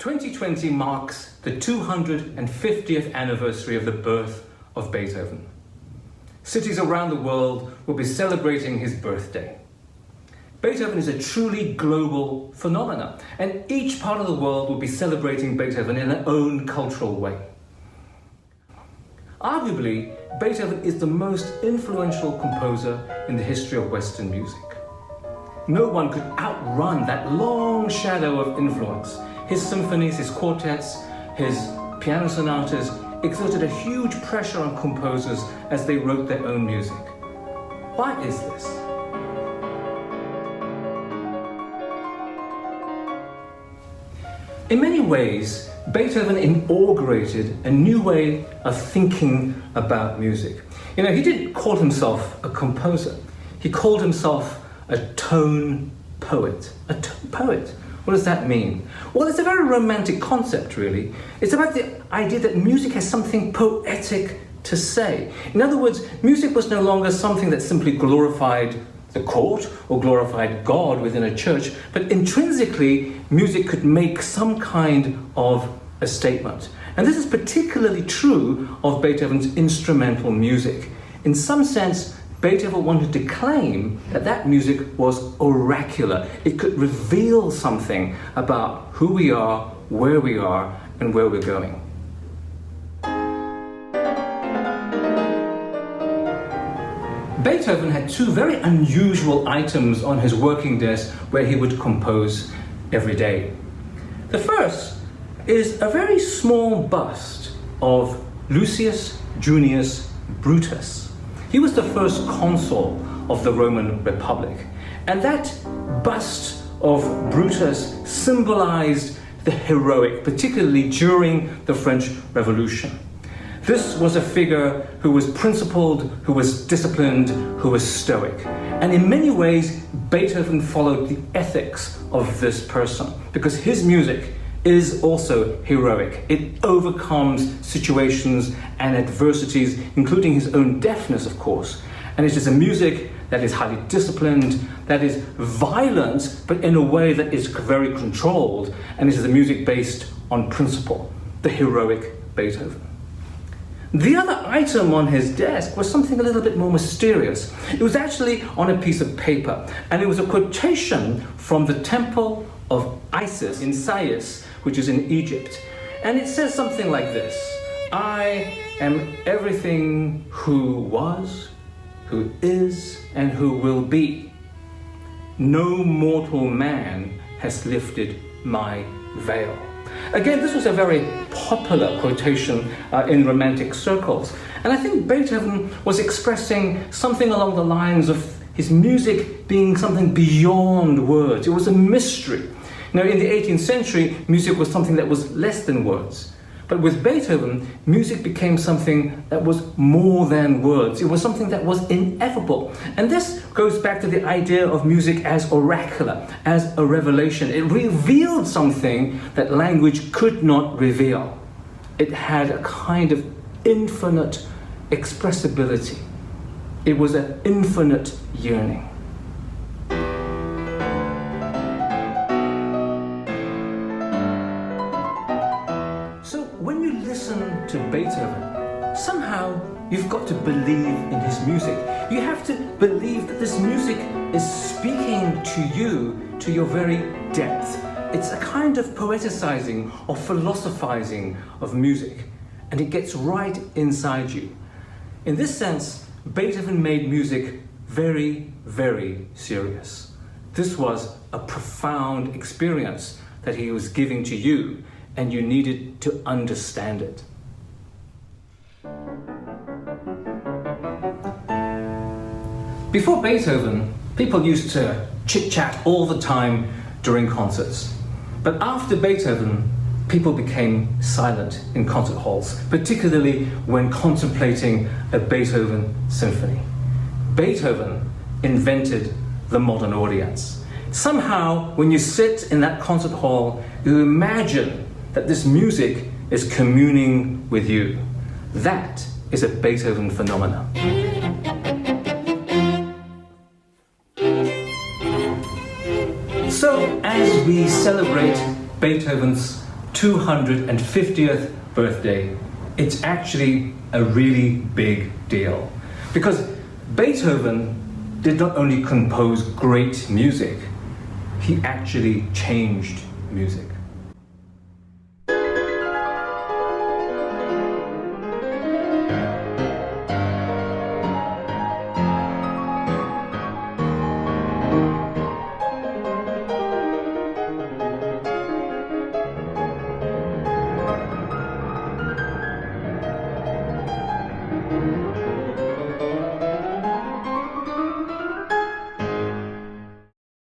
2020 marks the 250th anniversary of the birth of Beethoven. Cities around the world will be celebrating his birthday. Beethoven is a truly global phenomenon, and each part of the world will be celebrating Beethoven in their own cultural way. Arguably, Beethoven is the most influential composer in the history of Western music. No one could outrun that long shadow of influence. His symphonies, his quartets, his piano sonatas exerted a huge pressure on composers as they wrote their own music. Why is this? In many ways, Beethoven inaugurated a new way of thinking about music. He didn't call himself a composer. He called himself a tone poet. A tone poet. What does that mean? Well, it's a very romantic concept, really. It's about the idea that music has something poetic to say. In other words, music was no longer something that simply glorified the court or glorified God within a church, but intrinsically, music could make some kind of a statement. And this is particularly true of Beethoven's instrumental music. In some sense, Beethoven wanted to claim that that music was oracular. It could reveal something about who we are, and where we're going. Beethoven had two very unusual items on his working desk where he would compose every day. The first is a very small bust of Lucius Junius Brutus. He was the first consul of the Roman Republic, and that bust of Brutus symbolized the heroic, particularly during the French Revolution. This was a figure who was principled, who was disciplined, who was stoic. And in many ways, Beethoven followed the ethics of this person, because his music is also heroic. It overcomes situations and adversities, including his own deafness, of course. And it is a music that is highly disciplined, that is violent, but in a way that is very controlled. And it is a music based on principle, the heroic Beethoven. The other item on his desk was something a little bit more mysterious. It was actually on a piece of paper, and it was a quotation from the Temple of Isis in Sais, which is in Egypt. And it says something like this: I am everything who was, who is, and who will be. No mortal man has lifted my veil. Again, this was a very popular quotation in Romantic circles. And I think Beethoven was expressing something along the lines of his music being something beyond words. It was a mystery. Now, in the 18th century, music was something that was less than words. But with Beethoven, music became something that was more than words. It was something that was ineffable. And this goes back to the idea of music as oracular, as a revelation. It revealed something that language could not reveal. It had a kind of infinite expressibility. It was an infinite yearning. To Beethoven, somehow you've got to believe in his music. You have to believe that this music is speaking to you, to your very depth. It's a kind of poeticizing or philosophizing of music, and it gets right inside you. In this sense, Beethoven made music very, very serious. This was a profound experience that he was giving to you, and you needed to understand it. Before Beethoven, people used to chit-chat all the time during concerts. But after Beethoven, people became silent in concert halls, particularly when contemplating a Beethoven symphony. Beethoven invented the modern audience. Somehow, when you sit in that concert hall, you imagine that this music is communing with you. That is a Beethoven phenomenon. So, as we celebrate Beethoven's 250th birthday, it's actually a really big deal. Because Beethoven did not only compose great music, he actually changed music.